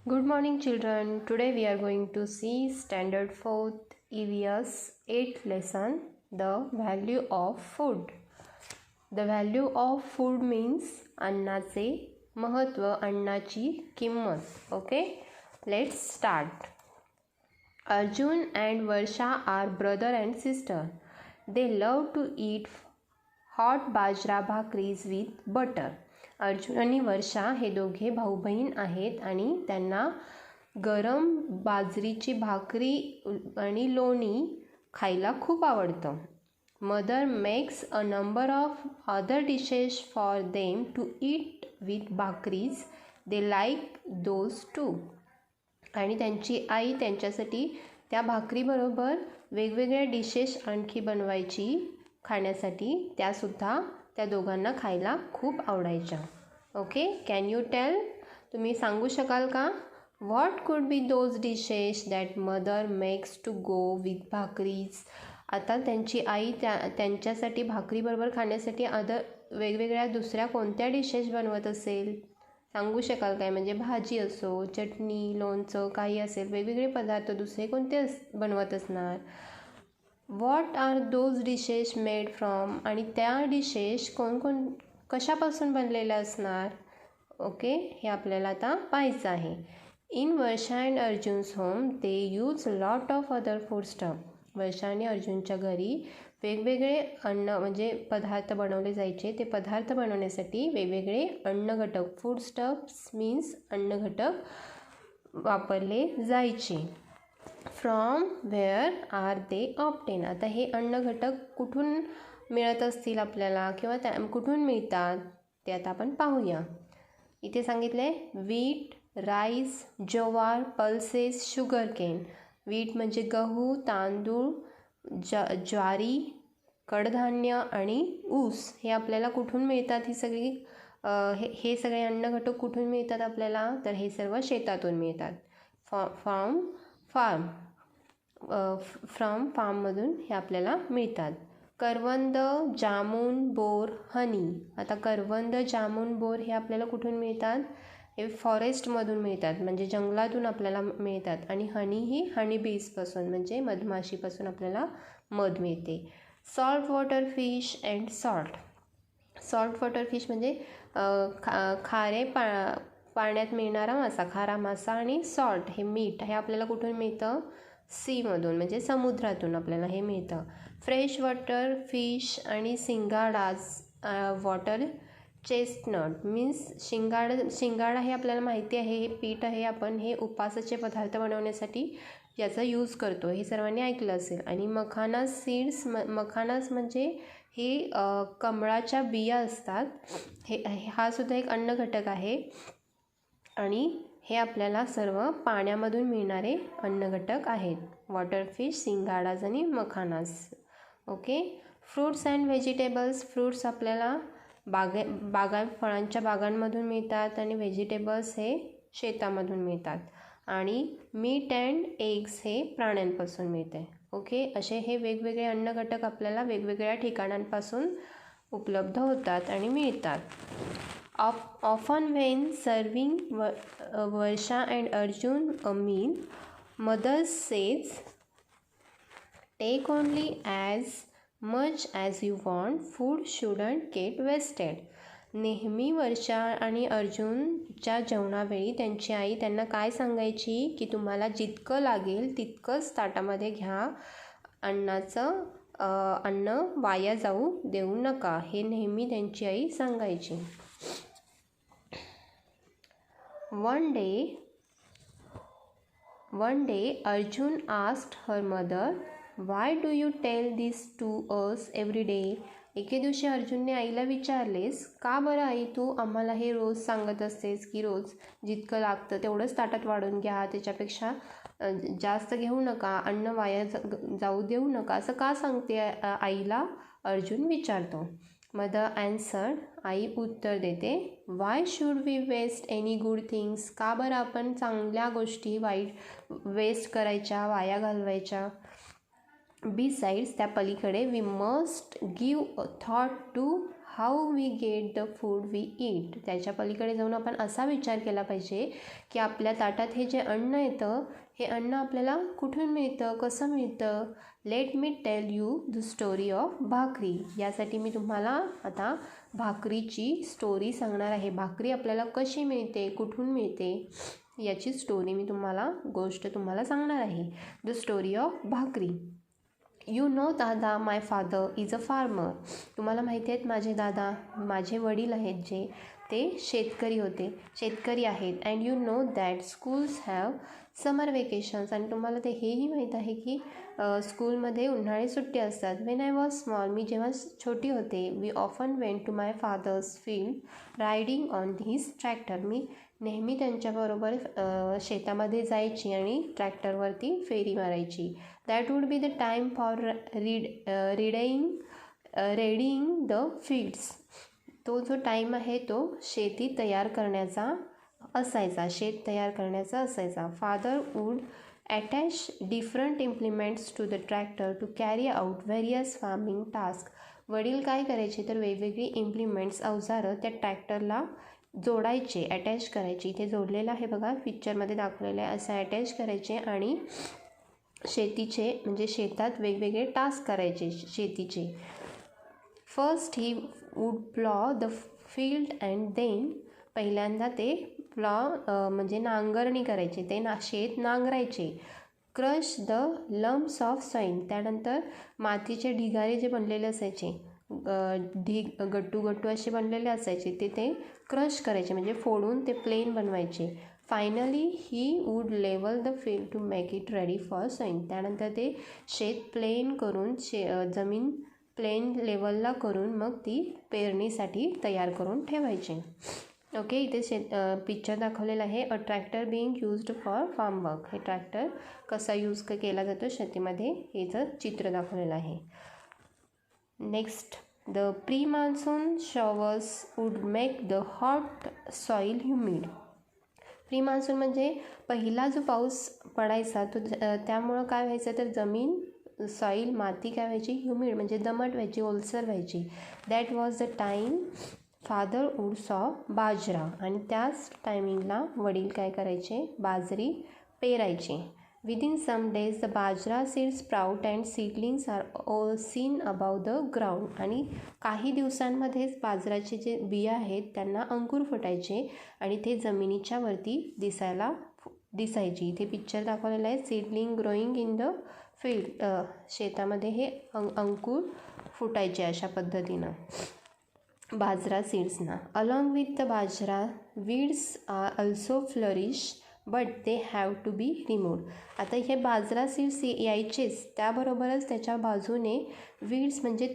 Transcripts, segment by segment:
Good morning, children. Today we are going to see Standard 4th EVS 8th lesson, the value of food. The value of food means अन्नाचे महत्त्व, अन्नाची किंमत. Okay, let's start. Arjun and Varsha are brother and sister. They love to eat hot bajra bhakris with butter. Arjun आणि वर्षा हे दोघे भाऊ बहीण आहेत आणि त्यांना गरम बाजरीची भाकरी आणि लोणी खायला खूप आवडतं. Mother makes a number of other dishes for them to eat with bhakris. They like those too. आणि त्यांची आई त्यांच्यासाठी त्या भाकरीबरोबर वेगवेगळ्या डिशेस आणखी बनवायची खाण्यासाठी. त्यासुद्धा त्या दोघांना खायला खूप आवडायच्या. Okay, can you tell? तुम्ही सांगू शकाल का? What could be those dishes that mother makes to go with bhakris. आता त्यांची आई त्यांच्यासाठी भाकरीबरोबर खाण्यासाठी वेगवेगळ्या दुसऱ्या कोणत्या डिशेस बनवत असेल? सांगू शकाल काय? म्हणजे भाजी असो, चटणी, लोणचं काही असेल, वेगवेगळे पदार्थ दुसरे कोणते बनवत असणार? What are those dishes made from. आणि त्या डिशेस कशापासून बनलेल्या असणार? ओके, हे आपल्याला आता पाहायचं आहे. In Varsha and Arjun's home they use lot of other food stuff. Varsha आणि अर्जुनच्या घरी वेगवेगळे अन्न म्हणजे पदार्थ बनवले जायचे. ते पदार्थ बनवण्यासाठी वेगवेगळे अन्न घटक, फूड स्टफ्स मीन्स अन्न घटक वापरले जायचे. From where are they obtain. आता हे अन्न घटक कुठून मिळत असतील आपल्याला किंवा कुठून मिळतात ते आता आपण पाहूया. इथे सांगितले वीट, राईस, ज्वार, पल्सेस, शुगर केन. वीट म्हणजे गहू, तांदूळ, ज्वारी, कडधान्य आणि ऊस हे आपल्याला कुठून मिळतात? ही सगळी हे सगळे अन्न घटक कुठून मिळतात आपल्याला? तर हे सर्व शेतातून मिळतात. फ्रॉम फार्ममधून हे आपल्याला मिळतात. करवंद, जामून, बोर, हनी. आता करवंद, जामून, बोर हे आपल्याला कुठून मिळतात? हे फॉरेस्टमधून मिळतात, म्हणजे जंगलातून आपल्याला मिळतात. आणि हनी ही हनी बीजपासून म्हणजे मधमाशीपासून आपल्याला मध मिळते. Salt water fish and salt. Salt water fish म्हणजे खारे पाण्यात मिळणारा मासा, खारा मासा. आणि सॉल्ट हे मीठ हे आपल्याला कुठून मिळतं? सीमधून म्हणजे समुद्रातून आपल्याला हे मिळतं. फ्रेश वॉटर फिश आणि शिंगाडाज वॉटर चेस्टनट मीन्स शिंगाडा हे आपल्याला माहिती आहे. हे पीठ आहे, आपण हे उपासाचे पदार्थ बनवण्यासाठी याचा यूज करतो, हे सर्वांनी ऐकलं असेल. आणि मखानास सीड्स. मखानास म्हणजे हे कमळाच्या बिया असतात. हा सुद्धा एक अन्न घटक आहे. आणि हे आपल्याला सर्व पाण्यामधून मिळणारे अन्न घटक आहेत. वॉटर फिश, शिंगाडाज आणि makhanas. Okay, fruits and vegetables. Fruits आपल्याला फळांच्या बागांमधून मिळतात आणि व्हेजिटेबल्स हे शेतामधून मिळतात. आणि मीट अँड एग्स हे प्राण्यांपासून मिळते. ओके, असे हे वेगवेगळे अन्न घटक आपल्याला वेगवेगळ्या ठिकाणांपासून उपलब्ध होतात आणि मिळतात. Often when serving Varsha and Arjun a meal, mother says, take only as much as you want, food shouldn't get wasted. नेहमी वर्षा आणि अर्जुनच्या जेवणावेळी त्यांची आई त्यांना काय सांगायची की तुम्हाला जितकं लागेल तितकंच ताटामध्ये घ्या. अन्न वाया जाऊ देऊ नका, हे नेहमी त्यांची आई सांगायची. One day Arjun asked her mother, why do you tell this to us every day? एके दिवशी अर्जुनने आईला विचारलेस, का बरं आई तू आम्हाला हे रोज सांगत असतेस की रोज जितकं लागतं तेवढंच ताटात वाढून घ्या, त्याच्यापेक्षा जास्त घेऊ नका, अन्न वाया जाऊ देऊ नका, असं का सांगते आईला? अर्जुन विचारतो. मदर ॲन्सर्ड. आई उत्तर देते, why should we waste any good things. का बरं आपण चांगल्या गोष्टी वेस्ट करायच्या, वाया घालवायच्या? बिसाइड्स, त्या पलीकडे, we must give a thought to how we get the food we eat. त्याच्या पलीकडे जाऊन आपण असा विचार केला पाहिजे की आपल्या ताटात हे जे अन्न येतं हे अन्न आपल्याला कुठून मिळतं, कसं मिळतं. Let me tell you the story of भाकरी. यासाठी मी तुम्हाला आता भाकरीची स्टोरी सांगणार आहे. भाकरी आपल्याला कशी मिळते, कुठून मिळते याची स्टोरी मी गोष्ट तुम्हाला सांगणार आहे. द स्टोरी ऑफ भाकरी. यू नो दादा, माय फादर इज अ फार्मर. तुम्हाला माहिती आहेत माझे दादा, माझे वडील आहेत जे ते शेतकरी आहेत. And you know that schools have summer vacations. आणि तुम्हाला ते हेही माहीत आहे की स्कूलमध्ये उन्हाळी सुट्टी असतात. वेन आय वॉज स्मॉल, मी जेव्हा छोटी होते, we often went to my father's field riding on his tractor. मी नेहमी त्यांच्याबरोबर शेतामध्ये जायची आणि ट्रॅक्टरवरती फेरी मारायची. That would be the time for readying the fields. तो जो टाईम आहे तो शेत तयार करण्याचा असायचा. Father would attach different implements to the tractor to carry out various farming task. वडील काय करायचे तर वेगवेगळी इम्प्लिमेंट्स, अवजारं त्या ट्रॅक्टरला जोडायचे, अटॅच करायचे. इथे जोडलेलं आहे बघा, पिक्चरमध्ये दाखवलेलं आहे. असे अटॅच करायचे आणि शेतीचे म्हणजे शेतात वेगवेगळे टास्क करायचे शेतीचे. First he would plough the field and then, पहिल्यांदा ते प्लॉ म्हणजे नांगरणी करायचे, ते शेत नांगरायचे. Crush the lumps of soil, त्यानंतर मातीचे ढिगारे जे बनलेले असायचे, गट्टू असे बनलेले असायचे, ते क्रश करायचे म्हणजे फोडून ते प्लेन बनवायचे. Finally he would level the field to make it ready for soil. त्यानंतर ते शेत प्लेन करून जमीन प्लेन लेवलला करून मग ती पेरणीसाठी तयार करून ठेवायचे. ओके, इथे पिक्चर दाखवलेलं आहे. A tractor being used for farm work. हे ट्रॅक्टर कसा यूज केला जातो शेतीमध्ये हेचं चित्र दाखवलेलं आहे. Next, the pre monsoon showers would make the hot soil humid. Pre monsoon म्हणजे पहिला जो पाऊस पडायचा तो त्यामुळं काय व्हायचं तर जमीन सॉईल माती काय व्हायची, ह्युमिड म्हणजे दमट व्हायची, ओलसर व्हायची. That was the time father would sow bajra. आणि त्याच टायमिंगला वडील काय करायचे, बाजरी पेरायचे. Within some days the bajra seeds sprout and seedlings are seen above the ground. आणि काही दिवसांमध्येच बाजराचे जे बिया आहेत त्यांना अंकुर फुटायचे आणि ते जमिनीच्या वरती दिसायची. इथे पिक्चर दाखवलेला आहे. Seedling growing in the field. शेतामध्ये हे अंकुर फुटायचे अशा पद्धतीनं बाजरा सीड्सना. Along with the bajra weeds are also flourish but they have to be removed. आता हे बाजरा सीड्स यायचेच, त्याबरोबरच त्याच्या बाजूने वीड्स म्हणजे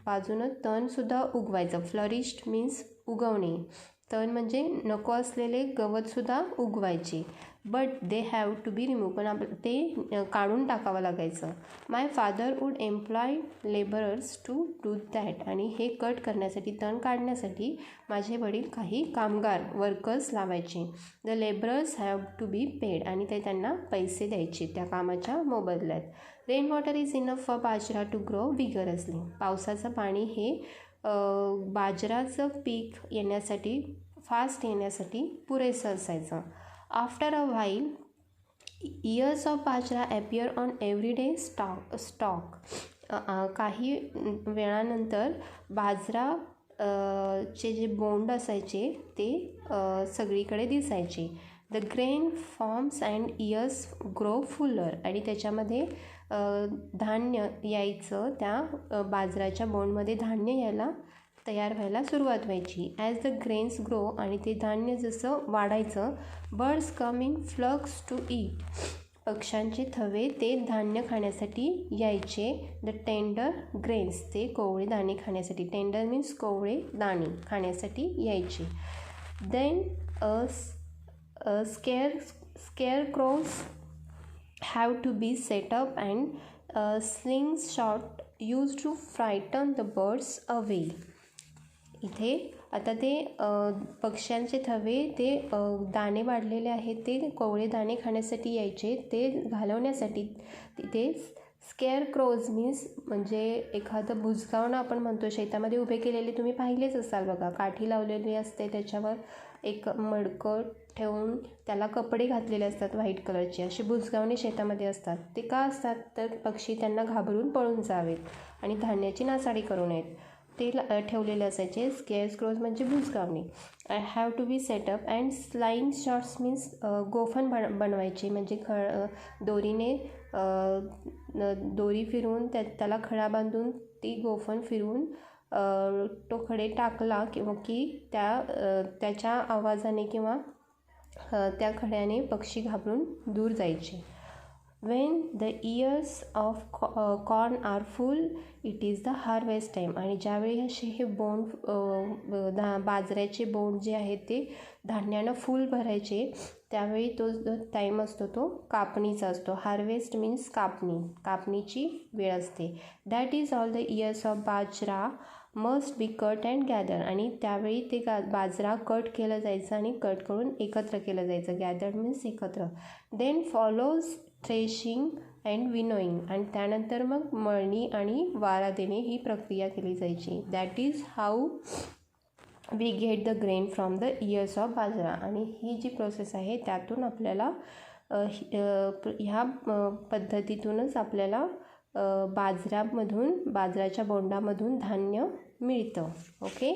बाजूनं तणसुद्धा उगवायचं. फ्लरिश्ड मीन्स उगवणे, तण म्हणजे नको असलेले गवतसुद्धा उगवायचे. But they have to be remove, पण ते काढून टाकावं लागायचं. My father would employ labourers to do that. आणि हे कट करण्यासाठी, तण काढण्यासाठी माझे वडील काही कामगार वर्कर्स लावायचे. The labourers have to be paid. आणि ते त्यांना पैसे द्यायचे त्या कामाच्या मोबदल्यात. Rain water is enough for bajra to grow vigorously. पावसाचं पाणी हे बाजराचं पीक येण्यासाठी, फास्ट येण्यासाठी पुरेसं असायचं. After a while years of bajra appear on everyday stock. काही वेळानंतर बाजरा चे जे बोंड असायचे ते सगळीकडे दिसायचे. The grain forms and years grow Fuller. आणि त्याच्यामध्ये धान्य यायचं, त्या बाजराच्या बोंडमध्ये धान्य यायला तयार व्हायला सुरुवात व्हायची. As the grains grow. आणि ते धान्य जसं वाढायचं, birds come in flocks to eat. पक्ष्यांचे थवे ते धान्य खाण्यासाठी यायचे. The tender grains. ते कोवळे दाणे खाण्यासाठी, टेंडर मीन्स कोवळे दाणे खाण्यासाठी यायचे. Then scarecrows have to be set up and slingshot used to frighten the birds away. इथे आता ते पक्ष्यांचे थवे, ते दाणे वाढलेले आहेत, ते कोवळे दाणे खाण्यासाठी यायचे. ते घालवण्यासाठी तिथे स्केअर क्रोज मीन्स म्हणजे एखादं बुजगावणं आपण म्हणतो, शेतामध्ये उभे केलेले तुम्ही पाहिलेच असाल बघा, काठी लावलेली असते, त्याच्यावर एक मडकं ठेवून त्याला कपडे घातलेले असतात व्हाईट कलरचे, अशी बुजगावणे शेतामध्ये असतात. ते का असतात तर पक्षी त्यांना घाबरून पळून जावेत आणि धान्याची नासाडी करू नयेत, ते ठेवलेले असायचे. स्केअर क्रोज म्हणजे बुजगावणे. I have to be set up and slingshots means गोफण बनवायचे, म्हणजे दोरीने दोरी फिरवून त्याला खडा बांधून ती गोफण फिरवून तो खडे टाकला किंवा की त्याच्या आवाजाने किंवा त्या खड्याने पक्षी घाबरून दूर जायचे. When the ears of corn are full it is the harvest time. आणि ज्यावेळी असे हे बोंड बाजऱ्याचे बोंड जे आहेत ते धान्यानं फुल भरायचे, त्यावेळी तो टाईम असतो तो कापणीचा असतो. हार्वेस्ट मीन्स कापणीची वेळ असते. That is all the ears of bajra must be cut and gather. आणि त्यावेळी ते बाजरा कट केलं जायचं आणि कट करून एकत्र केलं जायचं. गॅदर मीन्स एकत्र. Then follows threshing and winnowing. आणि त्यानंतर मग मळणी आणि वारा देणे ही प्रक्रिया केली जायची. That is how we get the grain from the ears of bajra. आणि ही जी प्रोसेस आहे त्यातून आपल्याला ह्या पद्धतीतूनच आपल्याला बाजऱ्याच्या बोंडामधून धान्य मिळतं. ओके.